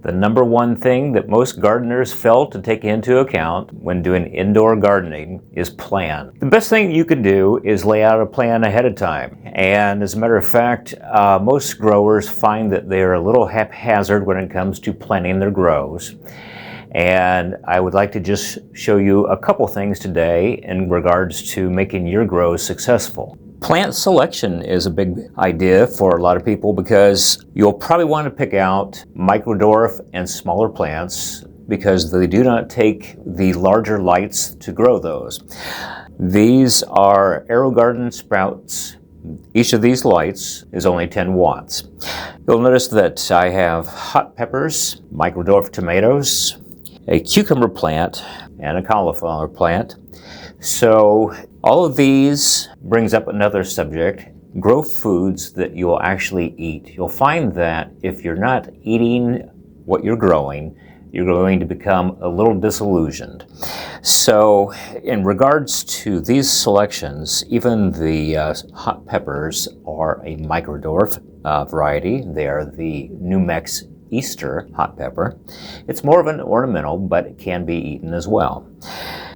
The number one thing that most gardeners fail to take into account when doing indoor gardening is plan. The best thing you can do is lay out a plan ahead of time. And as a matter of fact, most growers find that they're a little haphazard when it comes to planning their grows. And I would like to just show you a couple things today in regards to making your grows successful. Plant selection is a big idea for a lot of people because you'll probably want to pick out microdwarf and smaller plants because they do not take the larger lights to grow those. These are AeroGarden Sprouts. Each of these lights is only 10 watts. You'll notice that I have hot peppers, microdwarf tomatoes, a cucumber plant, and a cauliflower plant. So all of these brings up another subject, grow foods that you'll actually eat. You'll find that if you're not eating what you're going to become a little disillusioned. So in regards to these selections, even the hot peppers are a microdwarf variety. They are the New Mex Easter hot pepper. It's more of an ornamental, but it can be eaten as well.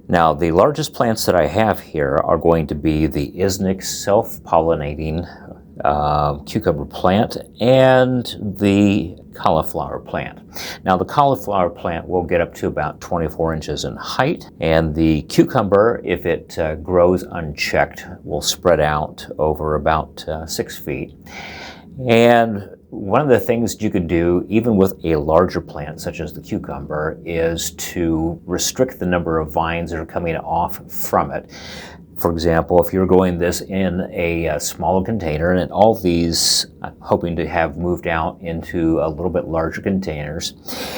Now, the largest plants that I have here are going to be the Isnick self-pollinating cucumber plant and the cauliflower plant. Now, the cauliflower plant will get up to about 24 inches in height, and the cucumber, if it grows unchecked, will spread out over about 6 feet. And one of the things you could do, even with a larger plant such as the cucumber, is to restrict the number of vines that are coming off from it. For example, if you're growing this in a smaller container, and all these I'm hoping to have moved out into a little bit larger containers,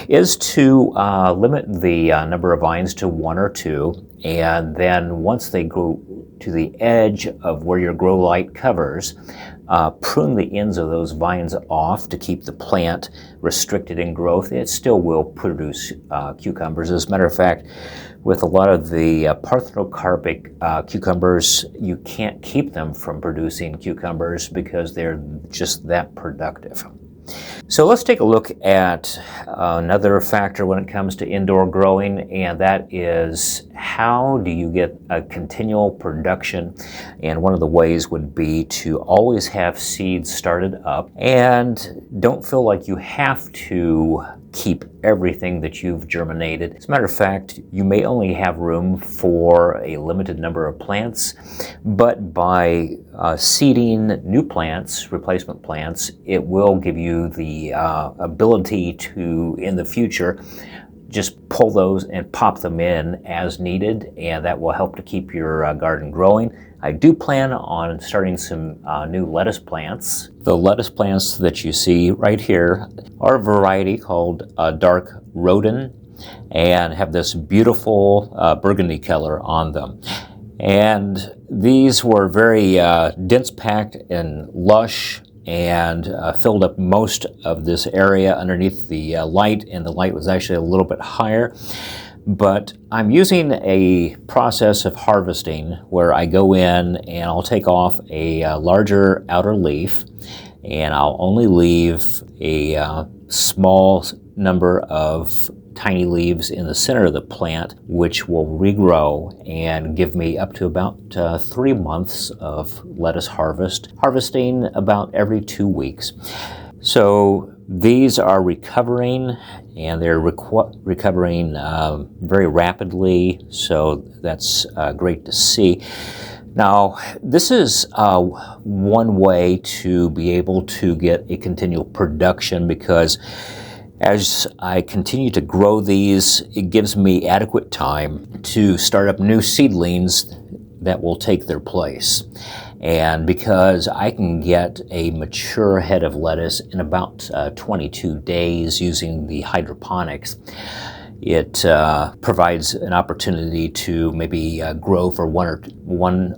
is to limit the number of vines to 1 or 2, and then once they go to the edge of where your grow light covers, prune the ends of those vines off to keep the plant restricted in growth. It still will produce cucumbers. As a matter of fact, with a lot of the parthenocarpic cucumbers, you can't keep them from producing cucumbers because they're just that productive. So let's take a look at another factor when it comes to indoor growing, and that is how do you get a continual production? And one of the ways would be to always have seeds started up and don't feel like you have to keep everything that you've germinated. As a matter of fact, you may only have room for a limited number of plants, but by seeding new plants, replacement plants, it will give you the ability to, in the future, just pull those and pop them in as needed, and that will help to keep your garden growing. I do plan on starting some new lettuce plants. The lettuce plants that you see right here are a variety called Dark Rodin and have this beautiful burgundy color on them. And these were very dense packed and lush and filled up most of this area underneath the light, and the light was actually a little bit higher. But I'm using a process of harvesting where I go in and I'll take off a larger outer leaf, and I'll only leave a small number of tiny leaves in the center of the plant, which will regrow and give me up to about 3 months of lettuce harvesting about every 2 weeks. So these are recovering, and they're recovering very rapidly, so that's great to see. Now, this is one way to be able to get a continual production, because as I continue to grow these, it gives me adequate time to start up new seedlings that will take their place. And because I can get a mature head of lettuce in about 22 days using the hydroponics, it provides an opportunity to maybe grow for one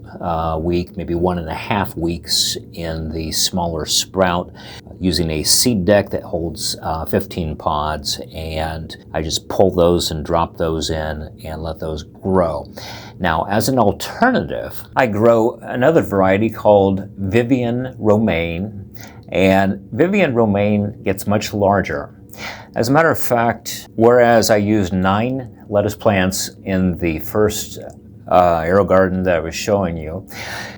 week, maybe 1.5 weeks in the smaller sprout, using a seed deck that holds 15 pods, and I just pull those and drop those in and let those grow. Now, as an alternative, I grow another variety called Vivosun Romaine, and Vivosun Romaine gets much larger. As a matter of fact, whereas I used 9 lettuce plants in the first AeroGarden that I was showing you,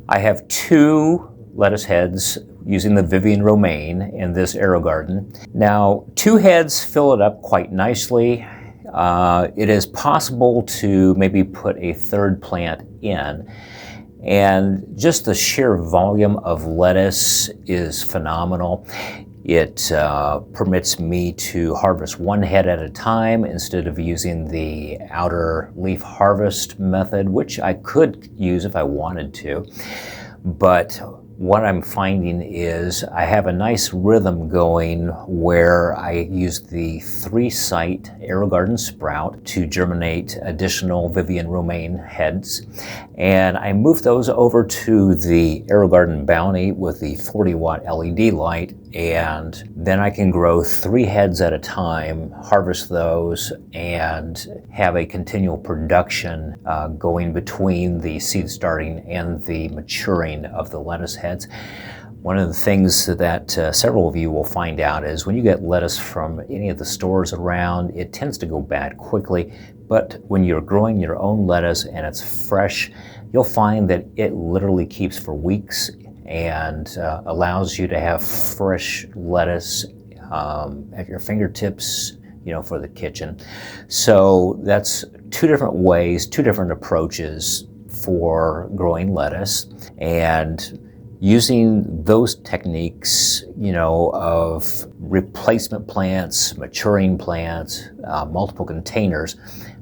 I have 2 lettuce heads using the Vivian romaine in this AeroGarden. Now, 2 heads fill it up quite nicely. It is possible to maybe put a 3rd plant in, and just the sheer volume of lettuce is phenomenal. It permits me to harvest 1 head at a time instead of using the outer leaf harvest method, which I could use if I wanted to. But what I'm finding is I have a nice rhythm going where I use the 3-site AeroGarden Sprout to germinate additional Vivian romaine heads. And I move those over to the AeroGarden Bounty with the 40-watt LED light, and then I can grow 3 heads at a time, harvest those, and have a continual production going between the seed starting and the maturing of the lettuce heads. One of the things that several of you will find out is when you get lettuce from any of the stores around, it tends to go bad quickly. But when you're growing your own lettuce and it's fresh, you'll find that it literally keeps for weeks and allows you to have fresh lettuce at your fingertips, you know, for the kitchen. So that's 2 different ways, 2 different approaches for growing lettuce. And using those techniques, you know, of replacement plants, maturing plants, multiple containers,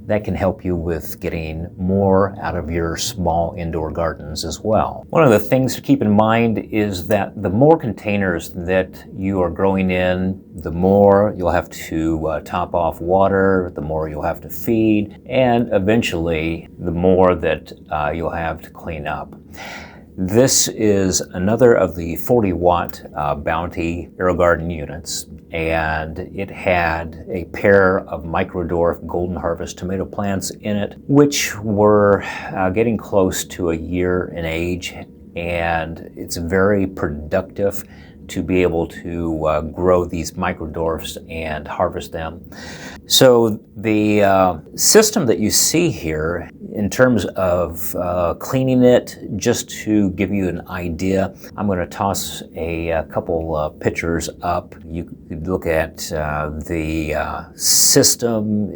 that can help you with getting more out of your small indoor gardens as well. One of the things to keep in mind is that the more containers that you are growing in, the more you'll have to top off water, the more you'll have to feed, and eventually the more that you'll have to clean up. This is another of the 40-watt Bounty AeroGarden units, and it had a pair of microdwarf golden harvest tomato plants in it, which were getting close to a year in age, and it's very productive to be able to grow these microdwarfs and harvest them. So the system that you see here in terms of cleaning it, just to give you an idea, I'm going to toss a couple pictures up. You could look at the system,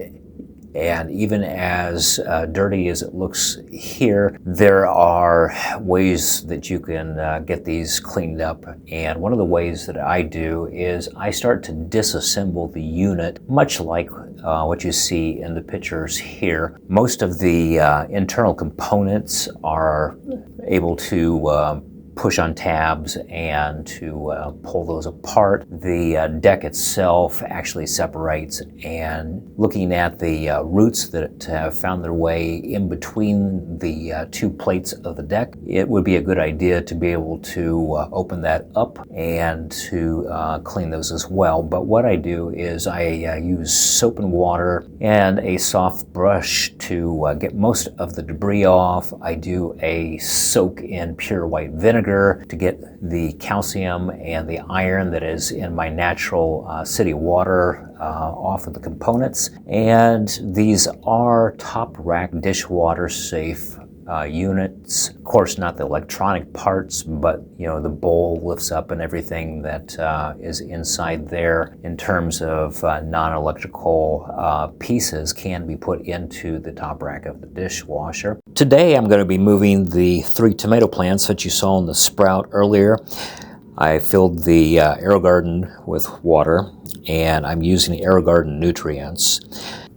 and even as dirty as it looks here, there are ways that you can get these cleaned up. And one of the ways that I do is I start to disassemble the unit, much like what you see in the pictures here. Most of the internal components are able to push on tabs and to pull those apart. The deck itself actually separates, and looking at the roots that have found their way in between the 2 plates of the deck, it would be a good idea to be able to open that up and to clean those as well. But what I do is I use soap and water and a soft brush to get most of the debris off. I do a soak in pure white vinegar to get the calcium and the iron that is in my natural city water off of the components. And these are top rack dishwater safe units. Of course, not the electronic parts, but you know, the bowl lifts up and everything that is inside there in terms of non-electrical pieces can be put into the top rack of the dishwasher. Today I'm going to be moving the 3 tomato plants that you saw in the sprout earlier. I filled the AeroGarden with water, and I'm using AeroGarden nutrients.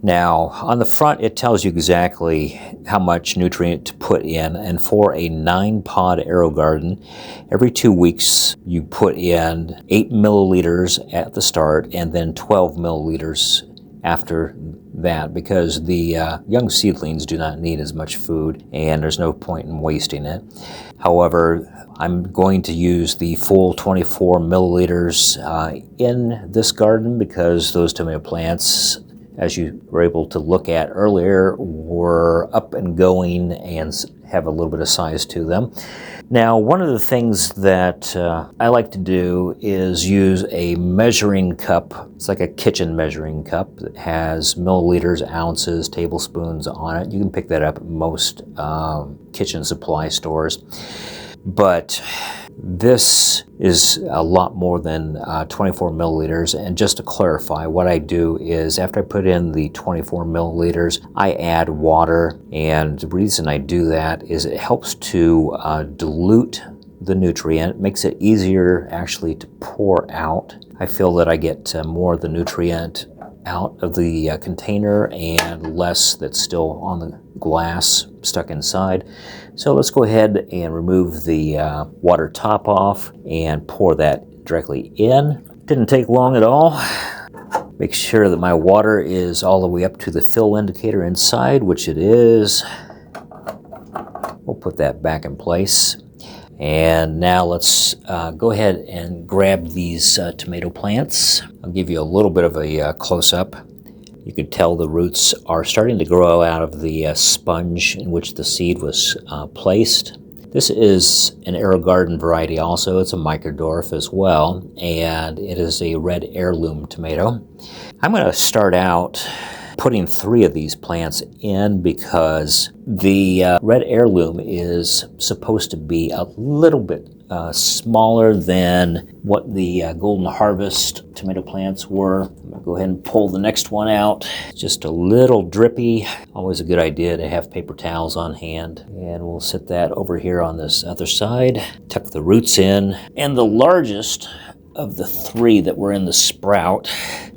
Now, on the front, it tells you exactly how much nutrient to put in, and for a 9-pod AeroGarden, every 2 weeks you put in 8 milliliters at the start and then 12 milliliters after that, because the young seedlings do not need as much food and there's no point in wasting it. However, I'm going to use the full 24 milliliters in this garden because those tomato plants, as you were able to look at earlier, were up and going and have a little bit of size to them. Now, one of the things that I like to do is use a measuring cup. It's like a kitchen measuring cup that has milliliters, ounces, tablespoons on it. You can pick that up at most kitchen supply stores. But this is a lot more than 24 milliliters. And just to clarify, what I do is after I put in the 24 milliliters, I add water. And the reason I do that is it helps to dilute the nutrient. It makes it easier actually to pour out. I feel that I get more of the nutrient out of the container and less that's still on the glass stuck inside. So let's go ahead and remove the water top off and pour that directly in. Didn't take long at all. Make sure that my water is all the way up to the fill indicator inside, which it is. We'll put that back in place. And now let's go ahead and grab these tomato plants. I'll give you a little bit of a close-up. You can tell the roots are starting to grow out of the sponge in which the seed was placed. This is an AeroGarden variety also. It's a microdwarf as well, and it is a red heirloom tomato. I'm going to start out putting 3 of these plants in because the red heirloom is supposed to be a little bit smaller than what the Golden Harvest tomato plants were. I'm going to go ahead and pull the next one out. Just a little drippy. Always a good idea to have paper towels on hand. And we'll set that over here on this other side. Tuck the roots in. And the largest of the 3 that were in the sprout,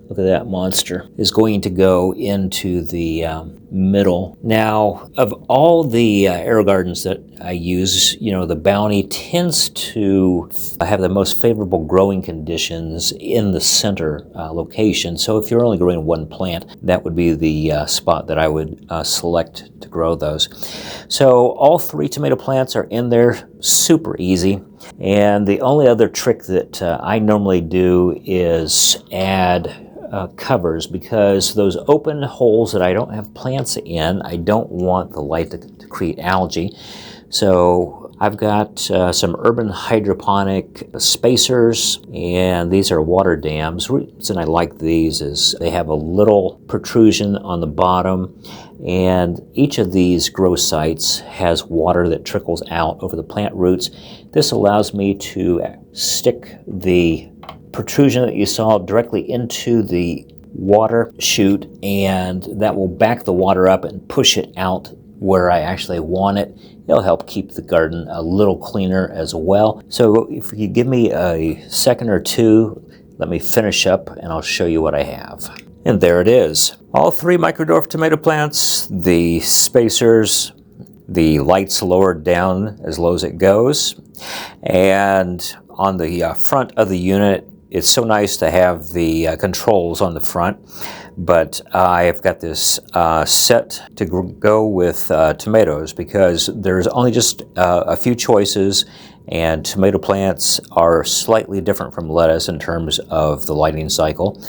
look at that monster, is going to go into the middle. Now, of all the AeroGardens that I use, you know, the Bounty tends to have the most favorable growing conditions in the center location. So if you're only growing 1 plant, that would be the spot that I would select to grow those. So all 3 tomato plants are in there, super easy. And the only other trick that I normally do is add covers, because those open holes that I don't have plants in, I don't want the light to create algae. So I've got some urban hydroponic spacers, and these are water dams. The reason I like these is they have a little protrusion on the bottom, and each of these grow sites has water that trickles out over the plant roots. This allows me to stick the protrusion that you saw directly into the water chute, and that will back the water up and push it out where I actually want it. It'll help keep the garden a little cleaner as well. So if you give me a second or two, let me finish up and I'll show you what I have. And there it is. All 3 microdwarf tomato plants, the spacers, the lights lowered down as low as it goes, and on the front of the unit, it's so nice to have the controls on the front, but I've got this set to go with tomatoes because there's only just a few choices, and tomato plants are slightly different from lettuce in terms of the lighting cycle.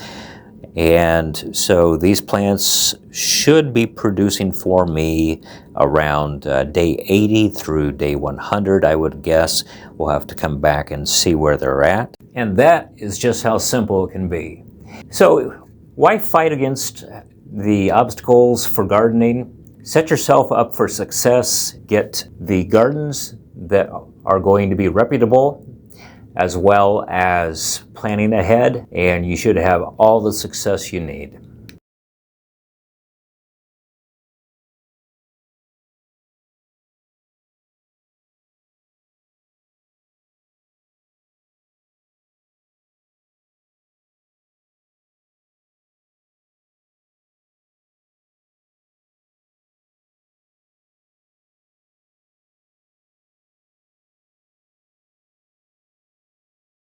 And so these plants should be producing for me around day 80 through day 100, I would guess. We'll have to come back and see where they're at. And that is just how simple it can be. So why fight against the obstacles for gardening? Set yourself up for success. Get the gardens that are going to be reputable, as well as planning ahead, and you should have all the success you need.